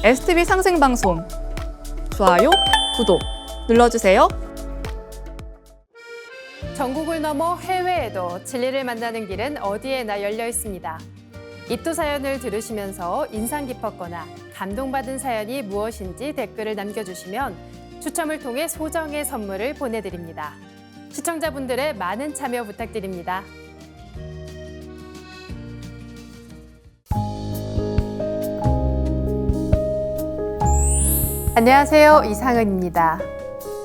STV 상생방송 좋아요, 구독 눌러주세요. 전국을 넘어 해외에도 진리를 만나는 길은 어디에나 열려 있습니다. 입도 사연을 들으시면서 인상 깊었거나 감동받은 사연이 무엇인지 댓글을 남겨주시면 추첨을 통해 소정의 선물을 보내드립니다. 시청자분들의 많은 참여 부탁드립니다. 안녕하세요, 이상은입니다.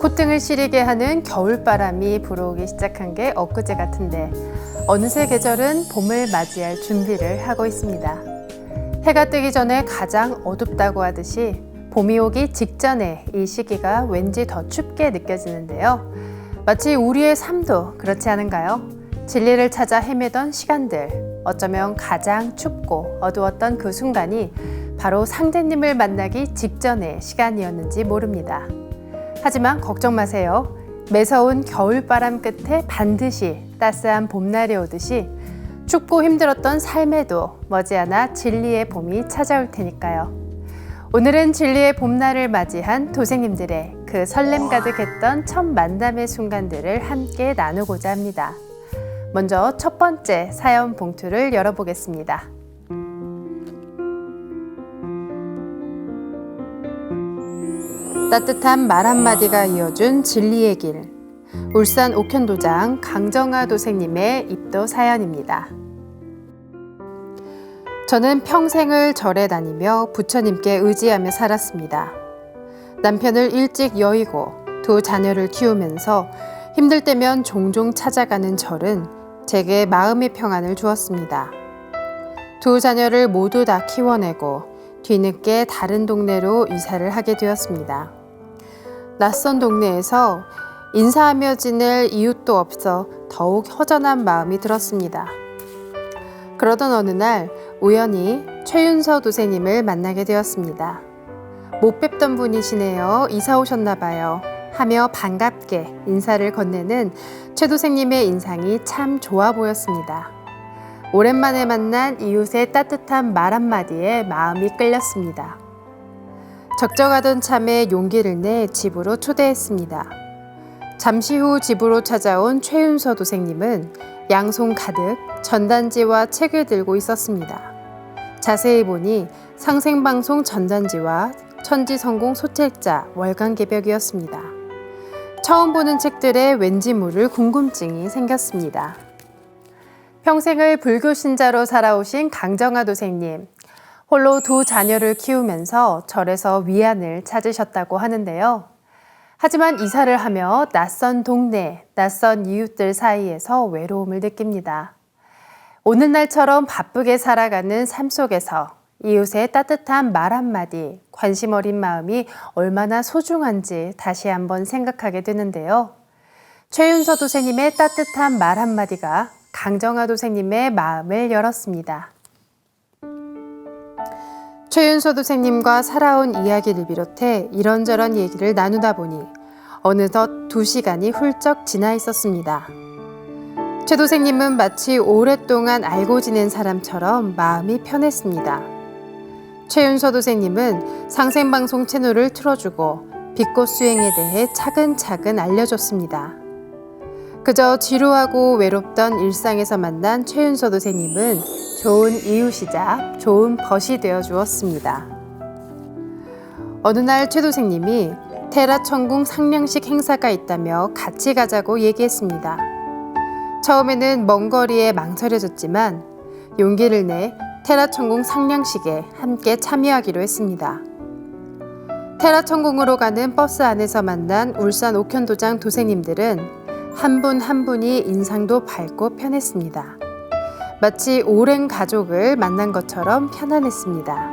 콧등을 시리게 하는 겨울바람이 불어오기 시작한 게 엊그제 같은데 어느새 계절은 봄을 맞이할 준비를 하고 있습니다. 해가 뜨기 전에 가장 어둡다고 하듯이 봄이 오기 직전에 이 시기가 왠지 더 춥게 느껴지는데요. 마치 우리의 삶도 그렇지 않은가요? 진리를 찾아 헤매던 시간들, 어쩌면 가장 춥고 어두웠던 그 순간이 바로 상대님을 만나기 직전의 시간이었는지 모릅니다. 하지만 걱정 마세요. 매서운 겨울바람 끝에 반드시 따스한 봄날이 오듯이 춥고 힘들었던 삶에도 머지않아 진리의 봄이 찾아올 테니까요. 오늘은 진리의 봄날을 맞이한 도생님들의 그 설렘 가득했던 첫 만남의 순간들을 함께 나누고자 합니다. 먼저 첫 번째 사연 봉투를 열어보겠습니다. 따뜻한 말 한마디가 이어준 진리의 길. 울산 옥현도장 강정아 도생님의 입도 사연입니다. 저는 평생을 절에 다니며 부처님께 의지하며 살았습니다. 남편을 일찍 여의고 두 자녀를 키우면서 힘들 때면 종종 찾아가는 절은 제게 마음의 평안을 주었습니다. 두 자녀를 모두 다 키워내고 뒤늦게 다른 동네로 이사를 하게 되었습니다. 낯선 동네에서 인사하며 지낼 이웃도 없어 더욱 허전한 마음이 들었습니다. 그러던 어느 날 우연히 최윤서 도생님을 만나게 되었습니다. 못 뵙던 분이시네요. 이사 오셨나 봐요. 하며 반갑게 인사를 건네는 최 도생님의 인상이 참 좋아 보였습니다. 오랜만에 만난 이웃의 따뜻한 말 한마디에 마음이 끌렸습니다. 적적하던 참에 용기를 내 집으로 초대했습니다. 잠시 후 집으로 찾아온 최윤서 도생님은 양손 가득 전단지와 책을 들고 있었습니다. 자세히 보니 상생방송 전단지와 천지성공 소책자 월간개벽이었습니다. 처음 보는 책들에 왠지 모를 궁금증이 생겼습니다. 평생을 불교 신자로 살아오신 강정아 도생님. 홀로 두 자녀를 키우면서 절에서 위안을 찾으셨다고 하는데요. 하지만 이사를 하며 낯선 동네, 낯선 이웃들 사이에서 외로움을 느낍니다. 오늘날처럼 바쁘게 살아가는 삶 속에서 이웃의 따뜻한 말 한마디, 관심 어린 마음이 얼마나 소중한지 다시 한번 생각하게 되는데요. 최윤서 도생님의 따뜻한 말 한마디가 강정아 도생님의 마음을 열었습니다. 최윤서 도생님과 살아온 이야기를 비롯해 이런저런 얘기를 나누다 보니 어느덧 2시간이 훌쩍 지나 있었습니다. 최 도생님은 마치 오랫동안 알고 지낸 사람처럼 마음이 편했습니다. 최윤서 도생님은 상생방송 채널을 틀어주고 빛꽃 수행에 대해 차근차근 알려줬습니다. 그저 지루하고 외롭던 일상에서 만난 최윤서 도생님은 좋은 이웃이자 좋은 벗이 되어 주었습니다. 어느 날 최 도생님이 테라천궁 상령식 행사가 있다며 같이 가자고 얘기했습니다. 처음에는 먼 거리에 망설여졌지만 용기를 내 테라천궁 상령식에 함께 참여하기로 했습니다. 테라천궁으로 가는 버스 안에서 만난 울산 옥현도장 도생님들은 한 분 한 분이 인상도 밝고 편했습니다. 마치 오랜 가족을 만난 것처럼 편안했습니다.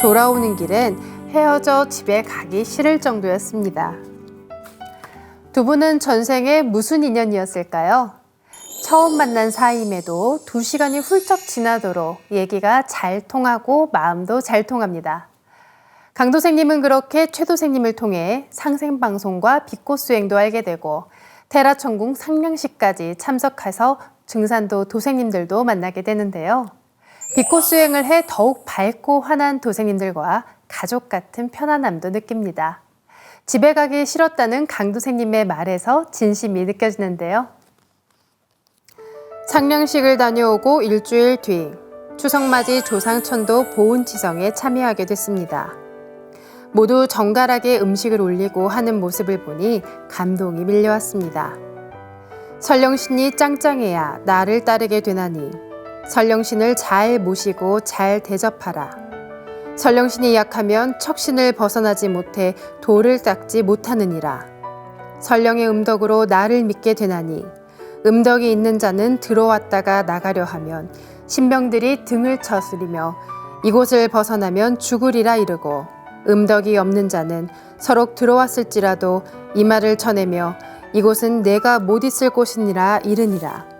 돌아오는 길엔 헤어져 집에 가기 싫을 정도였습니다. 두 분은 전생에 무슨 인연이었을까요? 처음 만난 사이임에도 2시간이 훌쩍 지나도록 얘기가 잘 통하고 마음도 잘 통합니다. 강 도생님은 그렇게 최 도생님을 통해 상생방송과 빛꽃수행도 알게 되고 테라천궁 상령식까지 참석해서 증산도 도생님들도 만나게 되는데요. 빛꽃 수행을 해 더욱 밝고 환한 도생님들과 가족 같은 편안함도 느낍니다. 집에 가기 싫었다는 강도생님의 말에서 진심이 느껴지는데요. 상령식을 다녀오고 일주일 뒤 추석맞이 조상천도 보훈지성에 참여하게 됐습니다. 모두 정갈하게 음식을 올리고 하는 모습을 보니 감동이 밀려왔습니다. 설령신이 짱짱해야 나를 따르게 되나니 설령신을 잘 모시고 잘 대접하라. 설령신이 약하면 척신을 벗어나지 못해 돌을 닦지 못하느니라. 설령의 음덕으로 나를 믿게 되나니 음덕이 있는 자는 들어왔다가 나가려 하면 신병들이 등을 쳐스리며 이곳을 벗어나면 죽으리라 이르고 음덕이 없는 자는 서록 들어왔을지라도 이 말을 쳐내며 이곳은 내가 못 있을 곳이니라 이르니라.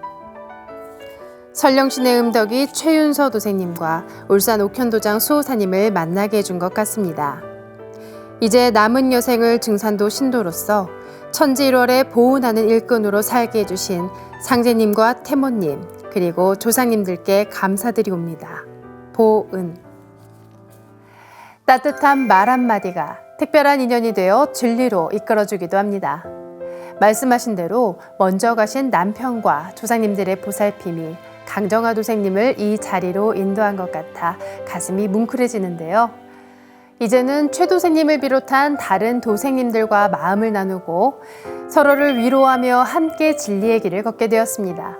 설령신의 음덕이 최윤서 도생님과 울산 옥현도장 수호사님을 만나게 해준 것 같습니다. 이제 남은 여생을 증산도 신도로서 천지 1월에 보훈하는 일꾼으로 살게 해주신 상제님과 태모님 그리고 조상님들께 감사드리옵니다. 보은. 따뜻한 말 한마디가 특별한 인연이 되어 진리로 이끌어주기도 합니다. 말씀하신 대로 먼저 가신 남편과 조상님들의 보살핌이 강정화 도생님을 이 자리로 인도한 것 같아 가슴이 뭉클해지는데요. 이제는 최 도생님을 비롯한 다른 도생님들과 마음을 나누고 서로를 위로하며 함께 진리의 길을 걷게 되었습니다.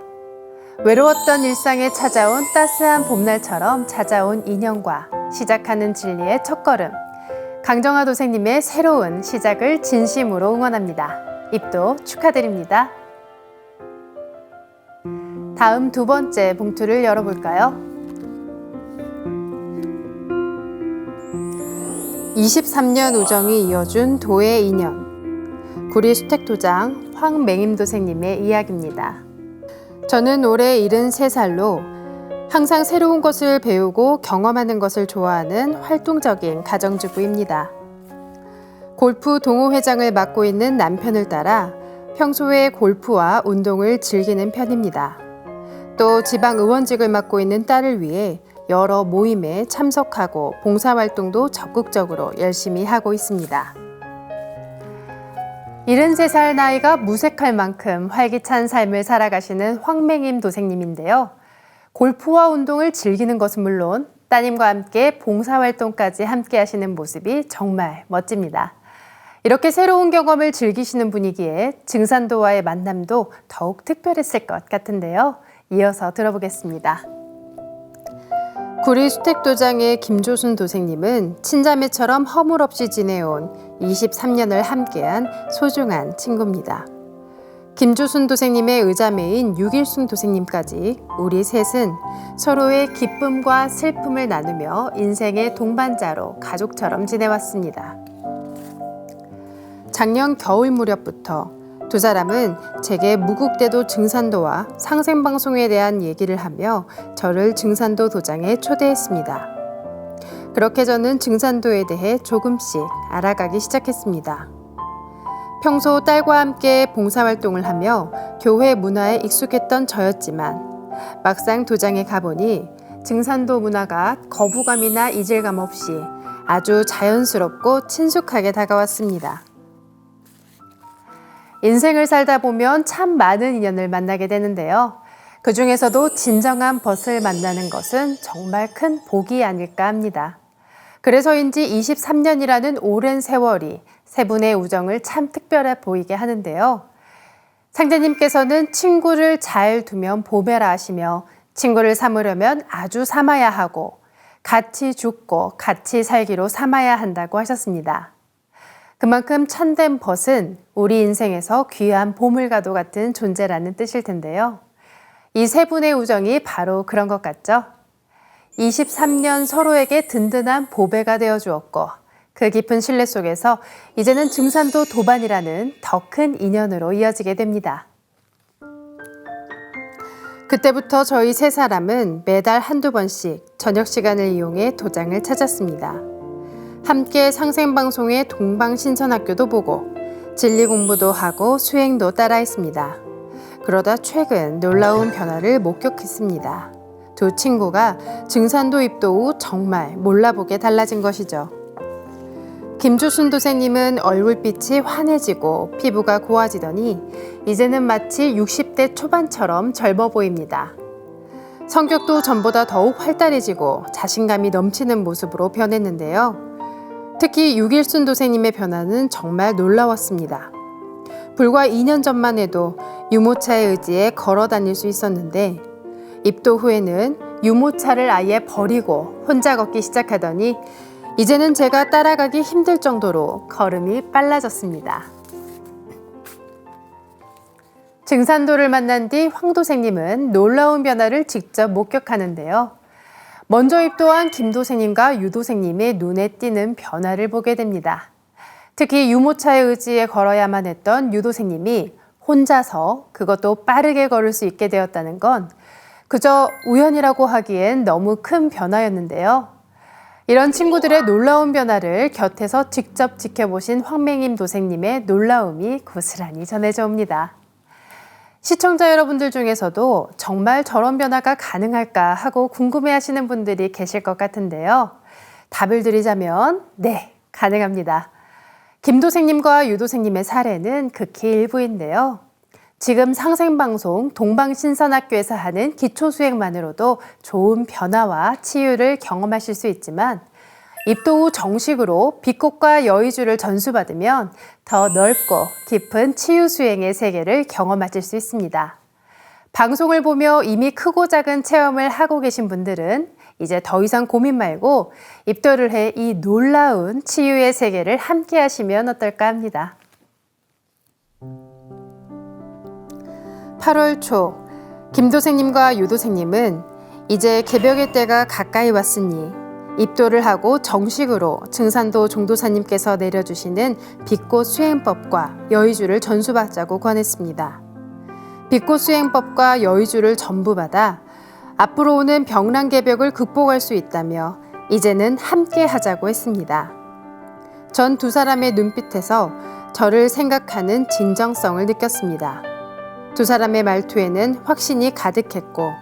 외로웠던 일상에 찾아온 따스한 봄날처럼 찾아온 인연과 시작하는 진리의 첫걸음, 강정화 도생님의 새로운 시작을 진심으로 응원합니다. 입도 축하드립니다. 다음 두 번째 봉투를 열어볼까요? 23년 우정이 이어준 도의 인연. 구리 수택도장 황맹임 도생님의 이야기입니다. 저는 올해 73살로 항상 새로운 것을 배우고 경험하는 것을 좋아하는 활동적인 가정주부입니다. 골프 동호회장을 맡고 있는 남편을 따라 평소에 골프와 운동을 즐기는 편입니다. 또 지방의원직을 맡고 있는 딸을 위해 여러 모임에 참석하고 봉사활동도 적극적으로 열심히 하고 있습니다. 73살 나이가 무색할 만큼 활기찬 삶을 살아가시는 황맹임 도생님인데요. 골프와 운동을 즐기는 것은 물론 따님과 함께 봉사활동까지 함께 하시는 모습이 정말 멋집니다. 이렇게 새로운 경험을 즐기시는 분이기에 증산도와의 만남도 더욱 특별했을 것 같은데요. 이어서 들어보겠습니다. 구리 수택도장의 김조순 도생님은 친자매처럼 허물없이 지내온 23년을 함께한 소중한 친구입니다. 김조순 도생님의 의자매인 유길순 도생님까지 우리 셋은 서로의 기쁨과 슬픔을 나누며 인생의 동반자로 가족처럼 지내왔습니다. 작년 겨울 무렵부터 두 사람은 제게 무국대도 증산도와 상생방송에 대한 얘기를 하며 저를 증산도 도장에 초대했습니다. 그렇게 저는 증산도에 대해 조금씩 알아가기 시작했습니다. 평소 딸과 함께 봉사활동을 하며 교회 문화에 익숙했던 저였지만 막상 도장에 가보니 증산도 문화가 거부감이나 이질감 없이 아주 자연스럽고 친숙하게 다가왔습니다. 인생을 살다 보면 참 많은 인연을 만나게 되는데요. 그 중에서도 진정한 벗을 만나는 것은 정말 큰 복이 아닐까 합니다. 그래서인지 23년이라는 오랜 세월이 세 분의 우정을 참 특별해 보이게 하는데요. 상제님께서는 친구를 잘 두면 보배라 하시며 친구를 삼으려면 아주 삼아야 하고 같이 죽고 같이 살기로 삼아야 한다고 하셨습니다. 그만큼 참된 벗은 우리 인생에서 귀한 보물과도 같은 존재라는 뜻일 텐데요. 이 세 분의 우정이 바로 그런 것 같죠? 23년 서로에게 든든한 보배가 되어 주었고 그 깊은 신뢰 속에서 이제는 증산도 도반이라는 더 큰 인연으로 이어지게 됩니다. 그때부터 저희 세 사람은 매달 한두 번씩 저녁 시간을 이용해 도장을 찾았습니다. 함께 상생방송의 동방신선학교도 보고 진리 공부도 하고 수행도 따라했습니다. 그러다 최근 놀라운 변화를 목격했습니다. 두 친구가 증산도 입도 후 정말 몰라보게 달라진 것이죠. 김주순 도생님은 얼굴빛이 환해지고 피부가 고와지더니 이제는 마치 60대 초반처럼 젊어 보입니다. 성격도 전보다 더욱 활달해지고 자신감이 넘치는 모습으로 변했는데요. 특히 육일순 도생님의 변화는 정말 놀라웠습니다. 불과 2년 전만 해도 유모차에 의지해 걸어 다닐 수 있었는데 입도 후에는 유모차를 아예 버리고 혼자 걷기 시작하더니 이제는 제가 따라가기 힘들 정도로 걸음이 빨라졌습니다. 증산도를 만난 뒤 황 도생님은 놀라운 변화를 직접 목격하는데요. 먼저 입도한 김 도생님과 유 도생님의 눈에 띄는 변화를 보게 됩니다. 특히 유모차에 의지해 걸어야만 했던 유 도생님이 혼자서 그것도 빠르게 걸을 수 있게 되었다는 건 그저 우연이라고 하기엔 너무 큰 변화였는데요. 이런 친구들의 놀라운 변화를 곁에서 직접 지켜보신 황맹임 도생님의 놀라움이 고스란히 전해져 옵니다. 시청자 여러분들 중에서도 정말 저런 변화가 가능할까 하고 궁금해하시는 분들이 계실 것 같은데요. 답을 드리자면 네, 가능합니다. 김 도생님과 유 도생님의 사례는 극히 일부인데요. 지금 상생방송 동방신선학교에서 하는 기초수행만으로도 좋은 변화와 치유를 경험하실 수 있지만 입도 후 정식으로 빛꽃과 여의주를 전수받으면 더 넓고 깊은 치유수행의 세계를 경험하실 수 있습니다. 방송을 보며 이미 크고 작은 체험을 하고 계신 분들은 이제 더 이상 고민 말고 입도를 해 이 놀라운 치유의 세계를 함께 하시면 어떨까 합니다. 8월 초, 김 도생님과 유 도생님은 이제 개벽의 때가 가까이 왔으니 입도를 하고 정식으로 증산도 종도사님께서 내려주시는 빛꽃 수행법과 여의주를 전수받자고 권했습니다. 빛꽃 수행법과 여의주를 전부받아 앞으로 오는 병란 개벽을 극복할 수 있다며 이제는 함께 하자고 했습니다. 전 두 사람의 눈빛에서 저를 생각하는 진정성을 느꼈습니다. 두 사람의 말투에는 확신이 가득했고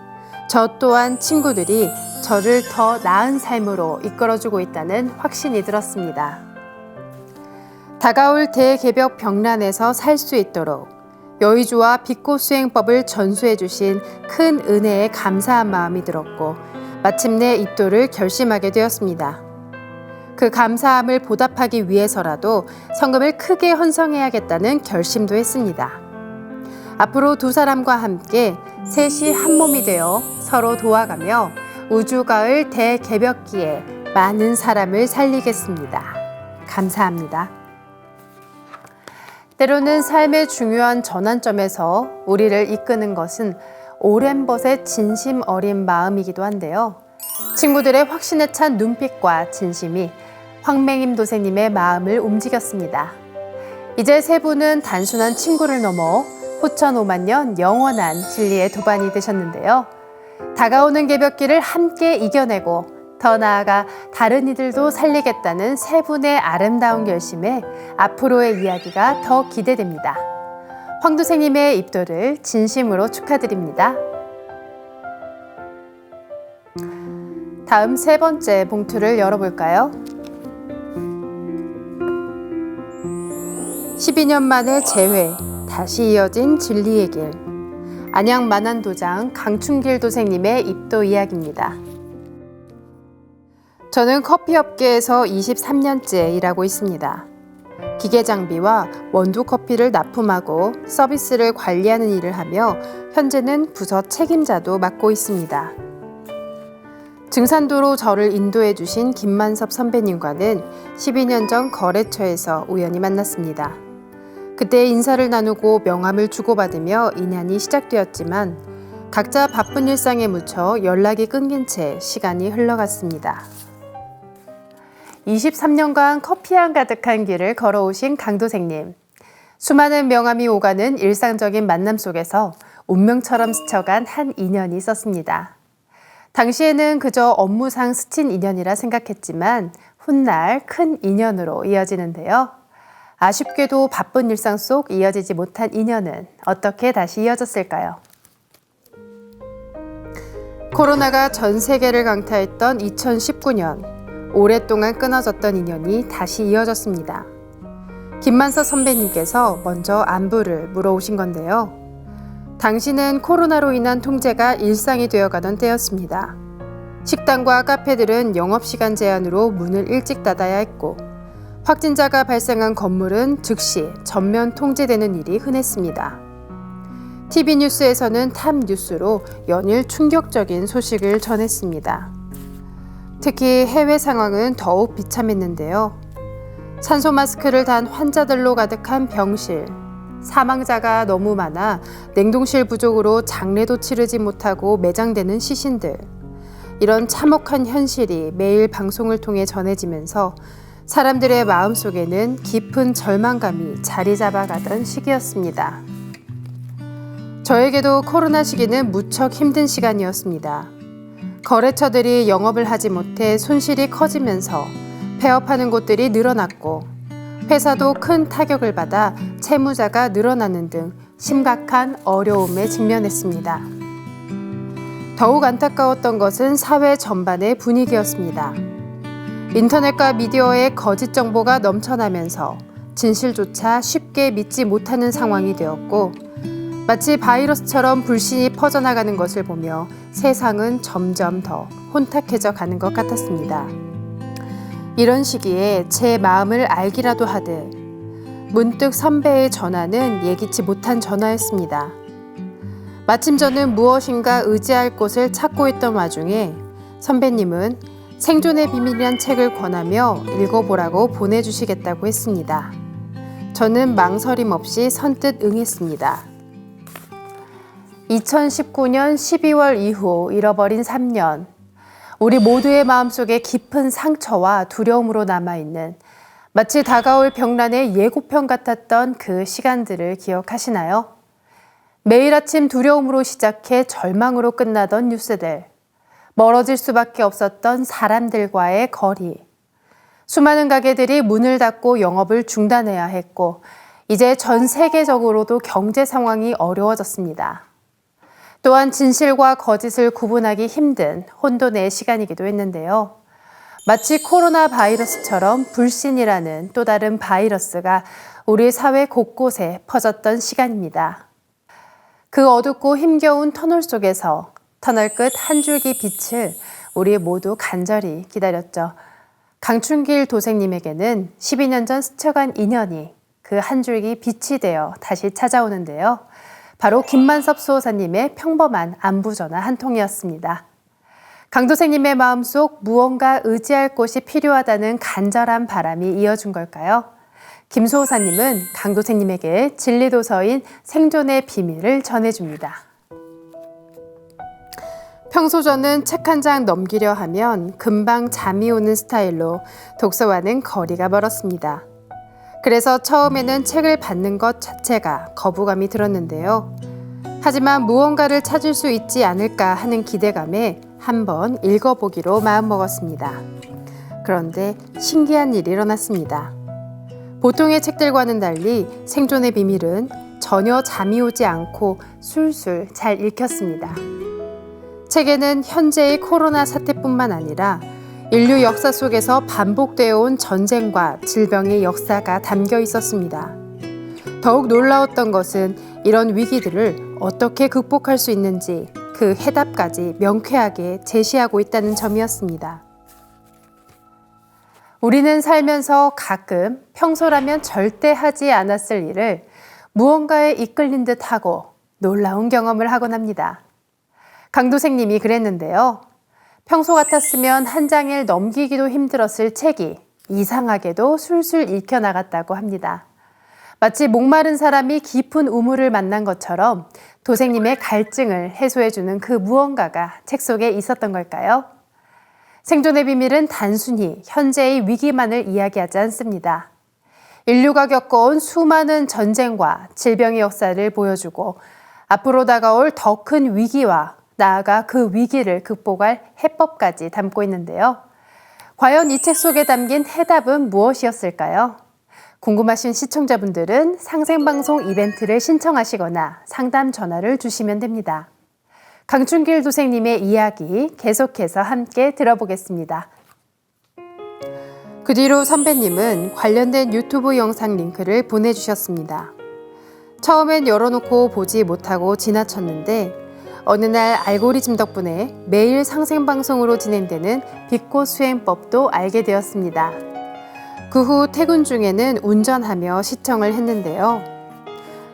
저 또한 친구들이 저를 더 나은 삶으로 이끌어주고 있다는 확신이 들었습니다. 다가올 대개벽 병란에서 살 수 있도록 여의주와 빛꽃 수행법을 전수해 주신 큰 은혜에 감사한 마음이 들었고 마침내 입도를 결심하게 되었습니다. 그 감사함을 보답하기 위해서라도 성금을 크게 헌성해야겠다는 결심도 했습니다. 앞으로 두 사람과 함께 셋이 한 몸이 되어 서로 도와가며 우주가을 대개벽기에 많은 사람을 살리겠습니다. 감사합니다. 때로는 삶의 중요한 전환점에서 우리를 이끄는 것은 오랜 벗의 진심 어린 마음이기도 한데요. 친구들의 확신에 찬 눈빛과 진심이 황맹임 도생님의 마음을 움직였습니다. 이제 세 분은 단순한 친구를 넘어 후천 5만년 영원한 진리의 도반이 되셨는데요. 다가오는 개벽기를 함께 이겨내고 더 나아가 다른 이들도 살리겠다는 세 분의 아름다운 결심에 앞으로의 이야기가 더 기대됩니다. 황 도생님의 입도를 진심으로 축하드립니다. 다음 세 번째 봉투를 열어볼까요? 12년 만에 재회, 다시 이어진 진리의 길. 안양 만안도장 강춘길 도생님의 입도 이야기입니다. 저는 커피업계에서 23년째 일하고 있습니다. 기계 장비와 원두 커피를 납품하고 서비스를 관리하는 일을 하며 현재는 부서 책임자도 맡고 있습니다. 증산도로 저를 인도해 주신 김만섭 선배님과는 12년 전 거래처에서 우연히 만났습니다. 그때 인사를 나누고 명함을 주고받으며 인연이 시작되었지만 각자 바쁜 일상에 묻혀 연락이 끊긴 채 시간이 흘러갔습니다. 23년간 커피향 가득한 길을 걸어오신 강도생님. 수많은 명함이 오가는 일상적인 만남 속에서 운명처럼 스쳐간 한 인연이 있었습니다. 당시에는 그저 업무상 스친 인연이라 생각했지만 훗날 큰 인연으로 이어지는데요. 아쉽게도 바쁜 일상 속 이어지지 못한 인연은 어떻게 다시 이어졌을까요? 코로나가 전 세계를 강타했던 2019년, 오랫동안 끊어졌던 인연이 다시 이어졌습니다. 김만서 선배님께서 먼저 안부를 물어오신 건데요. 당시는 코로나로 인한 통제가 일상이 되어가던 때였습니다. 식당과 카페들은 영업시간 제한으로 문을 일찍 닫아야 했고 확진자가 발생한 건물은 즉시 전면 통제되는 일이 흔했습니다. TV 뉴스에서는 탑 뉴스로 연일 충격적인 소식을 전했습니다. 특히 해외 상황은 더욱 비참했는데요. 산소 마스크를 단 환자들로 가득한 병실, 사망자가 너무 많아 냉동실 부족으로 장례도 치르지 못하고 매장되는 시신들, 이런 참혹한 현실이 매일 방송을 통해 전해지면서 사람들의 마음속에는 깊은 절망감이 자리 잡아가던 시기였습니다. 저에게도 코로나 시기는 무척 힘든 시간이었습니다. 거래처들이 영업을 하지 못해 손실이 커지면서 폐업하는 곳들이 늘어났고 회사도 큰 타격을 받아 채무자가 늘어나는 등 심각한 어려움에 직면했습니다. 더욱 안타까웠던 것은 사회 전반의 분위기였습니다. 인터넷과 미디어의 거짓 정보가 넘쳐나면서 진실조차 쉽게 믿지 못하는 상황이 되었고 마치 바이러스처럼 불신이 퍼져나가는 것을 보며 세상은 점점 더 혼탁해져 가는 것 같았습니다. 이런 시기에 제 마음을 알기라도 하듯 문득 선배의 전화는 예기치 못한 전화였습니다. 마침 저는 무엇인가 의지할 곳을 찾고 있던 와중에 선배님은 생존의 비밀이란 책을 권하며 읽어보라고 보내주시겠다고 했습니다. 저는 망설임 없이 선뜻 응했습니다. 2019년 12월 이후 잃어버린 3년, 우리 모두의 마음속에 깊은 상처와 두려움으로 남아있는 마치 다가올 병란의 예고편 같았던 그 시간들을 기억하시나요? 매일 아침 두려움으로 시작해 절망으로 끝나던 뉴스들, 멀어질 수밖에 없었던 사람들과의 거리, 수많은 가게들이 문을 닫고 영업을 중단해야 했고 이제 전 세계적으로도 경제 상황이 어려워졌습니다. 또한 진실과 거짓을 구분하기 힘든 혼돈의 시간이기도 했는데요. 마치 코로나 바이러스처럼 불신이라는 또 다른 바이러스가 우리 사회 곳곳에 퍼졌던 시간입니다. 그 어둡고 힘겨운 터널 속에서 터널 끝 한 줄기 빛을 우리 모두 간절히 기다렸죠. 강춘길 도생님에게는 12년 전 스쳐간 인연이 그 한 줄기 빛이 되어 다시 찾아오는데요. 바로 김만섭 수호사님의 평범한 안부전화 한 통이었습니다. 강도생님의 마음속 무언가 의지할 곳이 필요하다는 간절한 바람이 이어준 걸까요? 김 수호사님은 강도생님에게 진리도서인 생존의 비밀을 전해줍니다. 평소 저는 책 한 장 넘기려 하면 금방 잠이 오는 스타일로 독서와는 거리가 멀었습니다. 그래서 처음에는 책을 받는 것 자체가 거부감이 들었는데요. 하지만 무언가를 찾을 수 있지 않을까 하는 기대감에 한번 읽어보기로 마음먹었습니다. 그런데 신기한 일이 일어났습니다. 보통의 책들과는 달리 생존의 비밀은 전혀 잠이 오지 않고 술술 잘 읽혔습니다. 책에는 현재의 코로나 사태뿐만 아니라 인류 역사 속에서 반복되어 온 전쟁과 질병의 역사가 담겨 있었습니다. 더욱 놀라웠던 것은 이런 위기들을 어떻게 극복할 수 있는지 그 해답까지 명쾌하게 제시하고 있다는 점이었습니다. 우리는 살면서 가끔 평소라면 절대 하지 않았을 일을 무언가에 이끌린 듯 하고 놀라운 경험을 하곤 합니다. 강도생님이 그랬는데요. 평소 같았으면 한 장을 넘기기도 힘들었을 책이 이상하게도 술술 읽혀나갔다고 합니다. 마치 목마른 사람이 깊은 우물을 만난 것처럼 도생님의 갈증을 해소해주는 그 무언가가 책 속에 있었던 걸까요? 생존의 비밀은 단순히 현재의 위기만을 이야기하지 않습니다. 인류가 겪어온 수많은 전쟁과 질병의 역사를 보여주고 앞으로 다가올 더 큰 위기와 나아가 그 위기를 극복할 해법까지 담고 있는데요. 과연 이 책 속에 담긴 해답은 무엇이었을까요? 궁금하신 시청자분들은 상생방송 이벤트를 신청하시거나 상담 전화를 주시면 됩니다. 강춘길 도생님의 이야기 계속해서 함께 들어보겠습니다. 그 뒤로 선배님은 관련된 유튜브 영상 링크를 보내주셨습니다. 처음엔 열어놓고 보지 못하고 지나쳤는데 어느 날 알고리즘 덕분에 매일 상생방송으로 진행되는 빛꽃 수행법도 알게 되었습니다. 그 후 퇴근 중에는 운전하며 시청을 했는데요.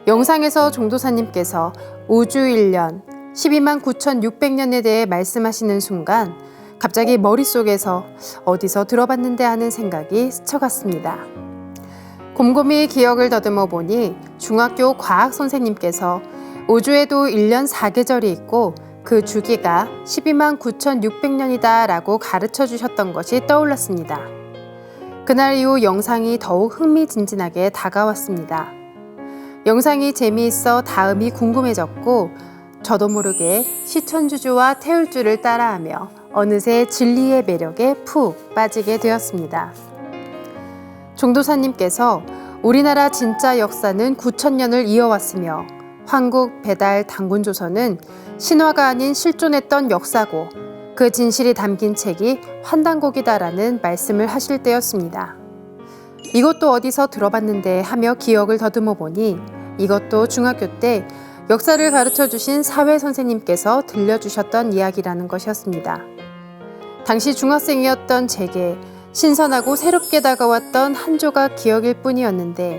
영상에서 종도사님께서 우주 1년, 12만 9,600년에 대해 말씀하시는 순간 갑자기 머릿속에서 어디서 들어봤는데 하는 생각이 스쳐갔습니다. 곰곰이 기억을 더듬어 보니 중학교 과학 선생님께서 우주에도 1년 4계절이 있고 그 주기가 12만 9,600년이다 라고 가르쳐 주셨던 것이 떠올랐습니다. 그날 이후 영상이 더욱 흥미진진하게 다가왔습니다. 영상이 재미있어 다음이 궁금해졌고 저도 모르게 시천주주와 태울주를 따라하며 어느새 진리의 매력에 푹 빠지게 되었습니다. 종도사님께서 우리나라 진짜 역사는 9,000년을 이어왔으며 황국, 배달, 단군조선은 신화가 아닌 실존했던 역사고 그 진실이 담긴 책이 환단곡이다라는 말씀을 하실 때였습니다. 이것도 어디서 들어봤는데 하며 기억을 더듬어 보니 이것도 중학교 때 역사를 가르쳐 주신 사회 선생님께서 들려주셨던 이야기라는 것이었습니다. 당시 중학생이었던 제게 신선하고 새롭게 다가왔던 한 조각 기억일 뿐이었는데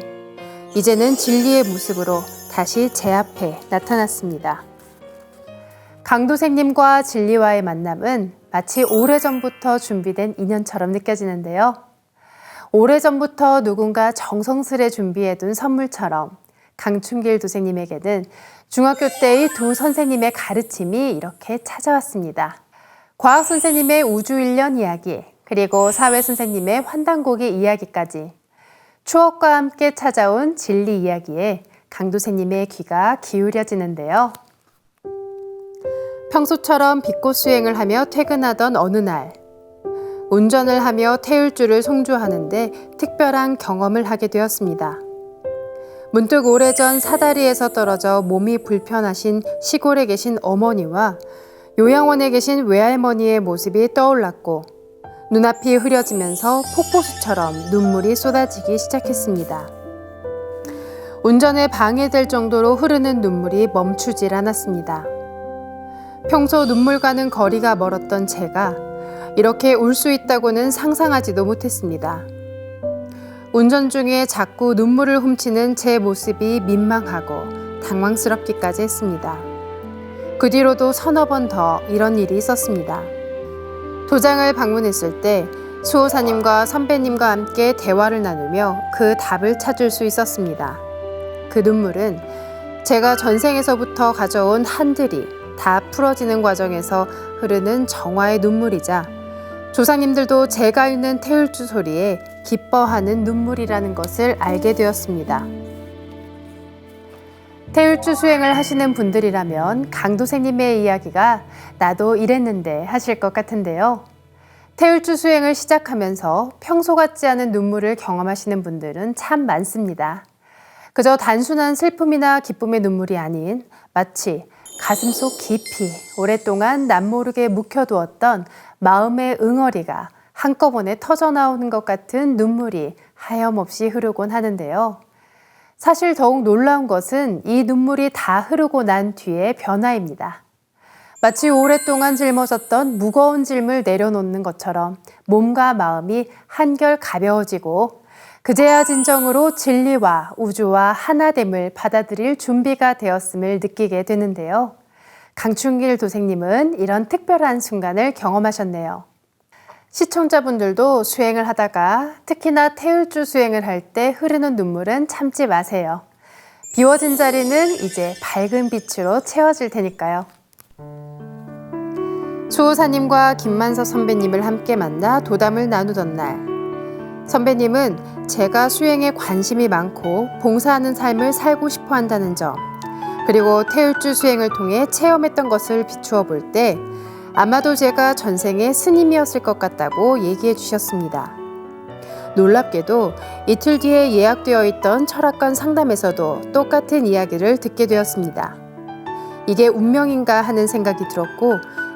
이제는 진리의 모습으로 다시 제 앞에 나타났습니다. 강도생님과 진리와의 만남은 마치 오래전부터 준비된 인연처럼 느껴지는데요. 오래전부터 누군가 정성스레 준비해둔 선물처럼 강춘길 도생님에게는 중학교 때의 두 선생님의 가르침이 이렇게 찾아왔습니다. 과학 선생님의 우주 1년 이야기, 그리고 사회 선생님의 환단고기 이야기까지 추억과 함께 찾아온 진리 이야기에 강도생님의 귀가 기울여지는데요. 평소처럼 빛꽃 수행을 하며 퇴근하던 어느 날, 운전을 하며 태울주를 송주하는데 특별한 경험을 하게 되었습니다. 문득 오래전 사다리에서 떨어져 몸이 불편하신 시골에 계신 어머니와 요양원에 계신 외할머니의 모습이 떠올랐고 눈앞이 흐려지면서 폭포수처럼 눈물이 쏟아지기 시작했습니다. 운전에 방해될 정도로 흐르는 눈물이 멈추질 않았습니다. 평소 눈물과는 거리가 멀었던 제가 이렇게 울 수 있다고는 상상하지도 못했습니다. 운전 중에 자꾸 눈물을 훔치는 제 모습이 민망하고 당황스럽기까지 했습니다. 그 뒤로도 서너 번 더 이런 일이 있었습니다. 도장을 방문했을 때 수호사님과 선배님과 함께 대화를 나누며 그 답을 찾을 수 있었습니다. 그 눈물은 제가 전생에서부터 가져온 한들이 다 풀어지는 과정에서 흐르는 정화의 눈물이자 조상님들도 제가 읽는 태울주 소리에 기뻐하는 눈물이라는 것을 알게 되었습니다. 태울주 수행을 하시는 분들이라면 강도생님의 이야기가 나도 이랬는데 하실 것 같은데요. 태울주 수행을 시작하면서 평소 같지 않은 눈물을 경험하시는 분들은 참 많습니다. 그저 단순한 슬픔이나 기쁨의 눈물이 아닌 마치 가슴속 깊이 오랫동안 남모르게 묵혀두었던 마음의 응어리가 한꺼번에 터져나오는 것 같은 눈물이 하염없이 흐르곤 하는데요. 사실 더욱 놀라운 것은 이 눈물이 다 흐르고 난 뒤의 변화입니다. 마치 오랫동안 짊어졌던 무거운 짐을 내려놓는 것처럼 몸과 마음이 한결 가벼워지고 그제야 진정으로 진리와 우주와 하나됨을 받아들일 준비가 되었음을 느끼게 되는데요. 강춘길 도생님은 이런 특별한 순간을 경험하셨네요. 시청자분들도 수행을 하다가 특히나 태울주 수행을 할 때 흐르는 눈물은 참지 마세요. 비워진 자리는 이제 밝은 빛으로 채워질 테니까요. 수호사님과 김만서 선배님을 함께 만나 도담을 나누던 날, 선배님은 제가 수행에 관심이 많고 봉사하는 삶을 살고 싶어 한다는 점, 그리고 태울주 수행을 통해 체험했던 것을 비추어 볼 때 아마도 제가 전생의 스님이었을 것 같다고 얘기해 주셨습니다. 놀랍게도 이틀 뒤에 예약되어 있던 철학관 상담에서도 똑같은 이야기를 듣게 되었습니다. 이게 운명인가 하는 생각이 들었고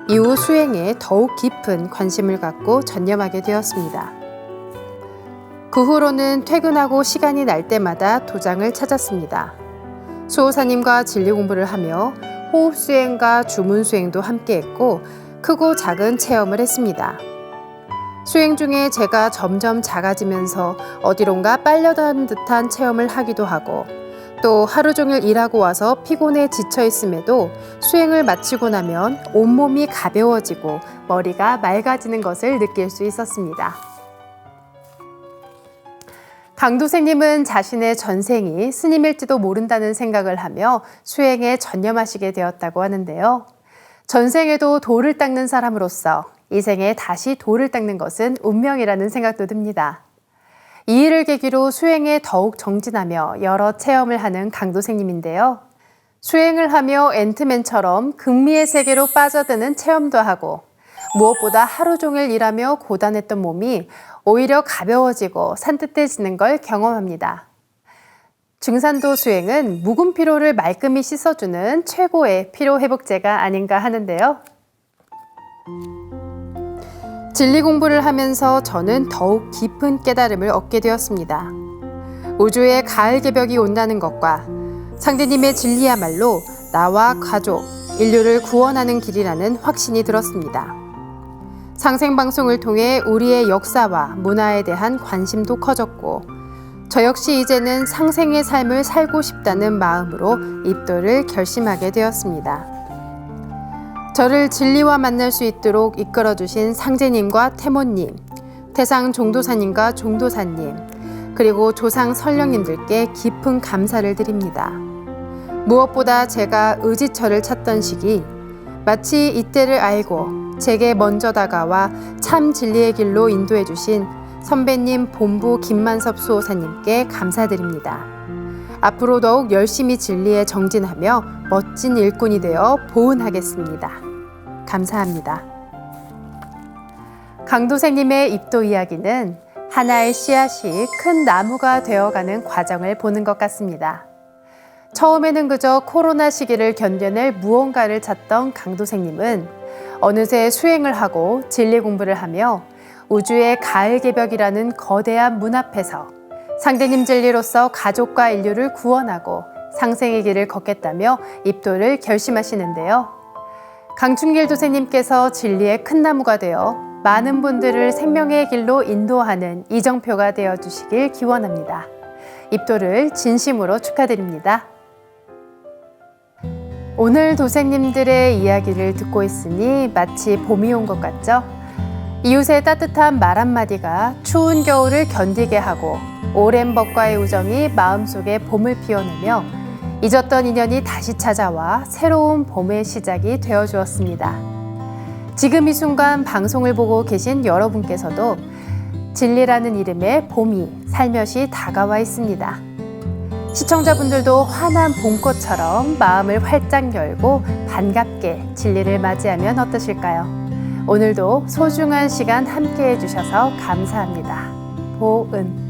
이후 수행에 더욱 깊은 관심을 갖고 전념하게 되었습니다. 그 후로는 퇴근하고 시간이 날 때마다 도장을 찾았습니다. 수호사님과 진리 공부를 하며 호흡 수행과 주문 수행도 함께 했고 크고 작은 체험을 했습니다. 수행 중에 제가 점점 작아지면서 어디론가 빨려다니는 듯한 체험을 하기도 하고 또 하루 종일 일하고 와서 피곤해 지쳐 있음에도 수행을 마치고 나면 온몸이 가벼워지고 머리가 맑아지는 것을 느낄 수 있었습니다. 강도생님은 자신의 전생이 스님일지도 모른다는 생각을 하며 수행에 전념하시게 되었다고 하는데요. 전생에도 돌을 닦는 사람으로서 이 생에 다시 돌을 닦는 것은 운명이라는 생각도 듭니다. 이 일을 계기로 수행에 더욱 정진하며 여러 체험을 하는 강도생님인데요. 수행을 하며 앤트맨처럼 극미의 세계로 빠져드는 체험도 하고 무엇보다 하루 종일 일하며 고단했던 몸이 오히려 가벼워지고 산뜻해지는 걸 경험합니다. 증산도 수행은 묵은 피로를 말끔히 씻어주는 최고의 피로회복제가 아닌가 하는데요. 진리 공부를 하면서 저는 더욱 깊은 깨달음을 얻게 되었습니다. 우주에 가을 개벽이 온다는 것과 상대님의 진리야말로 나와 가족, 인류를 구원하는 길이라는 확신이 들었습니다. 상생방송을 통해 우리의 역사와 문화에 대한 관심도 커졌고 저 역시 이제는 상생의 삶을 살고 싶다는 마음으로 입도를 결심하게 되었습니다. 저를 진리와 만날 수 있도록 이끌어주신 상제님과 태모님, 태상 종도사님과 종도사님, 그리고 조상 설령님들께 깊은 감사를 드립니다. 무엇보다 제가 의지처를 찾던 시기, 마치 이때를 알고 제게 먼저 다가와 참 진리의 길로 인도해 주신 선배님 본부 김만섭 수호사님께 감사드립니다. 앞으로 더욱 열심히 진리에 정진하며 멋진 일꾼이 되어 보은하겠습니다. 감사합니다. 강도생님의 입도 이야기는 하나의 씨앗이 큰 나무가 되어가는 과정을 보는 것 같습니다. 처음에는 그저 코로나 시기를 견뎌낼 무언가를 찾던 강도생님은 어느새 수행을 하고 진리 공부를 하며 우주의 가을 개벽이라는 거대한 문 앞에서 상대님 진리로서 가족과 인류를 구원하고 상생의 길을 걷겠다며 입도를 결심하시는데요. 강춘길 도생님께서 진리의 큰 나무가 되어 많은 분들을 생명의 길로 인도하는 이정표가 되어 주시길 기원합니다. 입도를 진심으로 축하드립니다. 오늘 도생님들의 이야기를 듣고 있으니 마치 봄이 온 것 같죠? 이웃의 따뜻한 말 한마디가 추운 겨울을 견디게 하고 오랜 법과의 우정이 마음속에 봄을 피워내며 잊었던 인연이 다시 찾아와 새로운 봄의 시작이 되어주었습니다. 지금 이 순간 방송을 보고 계신 여러분께서도 진리라는 이름의 봄이 살며시 다가와 있습니다. 시청자분들도 환한 봄꽃처럼 마음을 활짝 열고 반갑게 진리를 맞이하면 어떠실까요? 오늘도 소중한 시간 함께 해주셔서 감사합니다. 보은